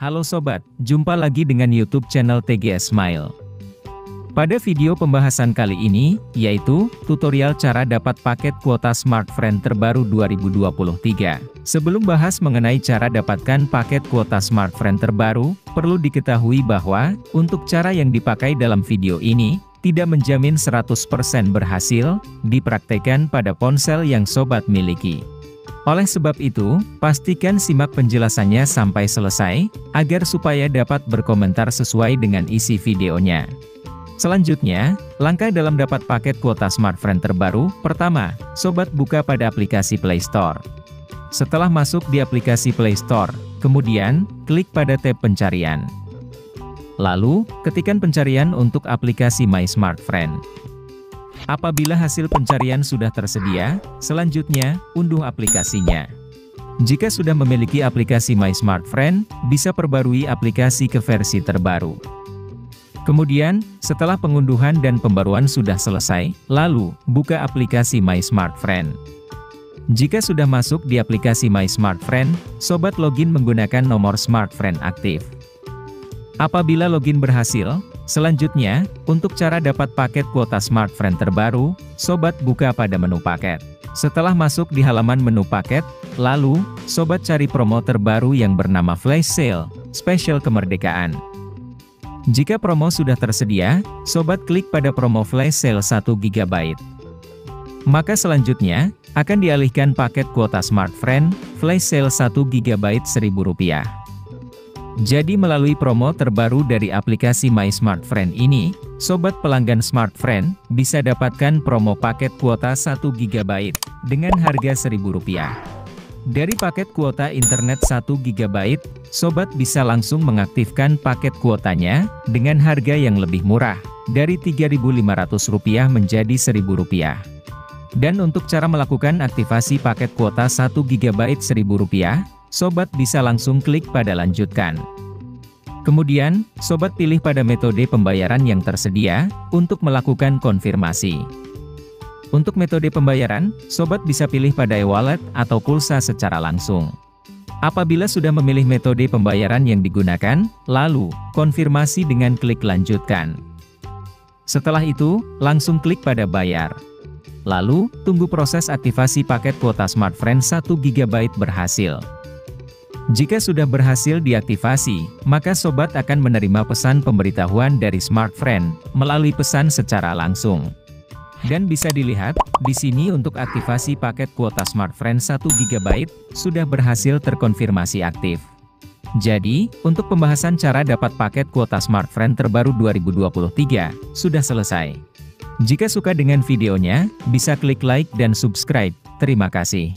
Halo sobat, jumpa lagi dengan YouTube channel TGS Smile. Pada video pembahasan kali ini, yaitu tutorial cara dapat paket kuota Smartfren terbaru 2023. Sebelum bahas mengenai cara dapatkan paket kuota Smartfren terbaru, perlu diketahui bahwa untuk cara yang dipakai dalam video ini tidak menjamin 100% berhasil dipraktekkan pada ponsel yang sobat miliki. Oleh sebab itu, pastikan simak penjelasannya sampai selesai, agar supaya dapat berkomentar sesuai dengan isi videonya. Selanjutnya, langkah dalam dapat paket kuota Smartfren terbaru. Pertama, sobat buka pada aplikasi Play Store. Setelah masuk di aplikasi Play Store, kemudian, klik pada tab pencarian. Lalu, ketikkan pencarian untuk aplikasi My Smartfren. Apabila hasil pencarian sudah tersedia, selanjutnya, unduh aplikasinya. Jika sudah memiliki aplikasi My Smartfren, bisa perbarui aplikasi ke versi terbaru. Kemudian, setelah pengunduhan dan pembaruan sudah selesai, lalu, buka aplikasi My Smartfren. Jika sudah masuk di aplikasi My Smartfren, sobat login menggunakan nomor Smartfren aktif. Apabila login berhasil, selanjutnya, untuk cara dapat paket kuota Smartfren terbaru, sobat buka pada menu paket. Setelah masuk di halaman menu paket, lalu, sobat cari promo terbaru yang bernama Flash Sale, Spesial Kemerdekaan. Jika promo sudah tersedia, sobat klik pada promo Flash Sale 1 GB. Maka selanjutnya, akan dialihkan paket kuota Smartfren, Flash Sale 1 GB Rp1.000. Jadi melalui promo terbaru dari aplikasi My Smartfren ini, sobat pelanggan Smartfren bisa dapatkan promo paket kuota 1 GB dengan harga Rp1.000. Dari paket kuota internet 1 GB, sobat bisa langsung mengaktifkan paket kuotanya dengan harga yang lebih murah, dari Rp3.500 menjadi Rp1.000. Dan untuk cara melakukan aktivasi paket kuota 1 GB Rp1.000, sobat bisa langsung klik pada lanjutkan. Kemudian, sobat pilih pada metode pembayaran yang tersedia, untuk melakukan konfirmasi. Untuk metode pembayaran, sobat bisa pilih pada e-wallet atau pulsa secara langsung. Apabila sudah memilih metode pembayaran yang digunakan, lalu, konfirmasi dengan klik lanjutkan. Setelah itu, langsung klik pada bayar. Lalu, tunggu proses aktivasi paket kuota Smartfren 1 GB berhasil. Jika sudah berhasil diaktifasi, maka sobat akan menerima pesan pemberitahuan dari Smartfren melalui pesan secara langsung. Dan bisa dilihat, di sini untuk aktivasi paket kuota Smartfren 1 GB sudah berhasil terkonfirmasi aktif. Jadi, untuk pembahasan cara dapat paket kuota Smartfren terbaru 2023 sudah selesai. Jika suka dengan videonya, bisa klik like dan subscribe. Terima kasih.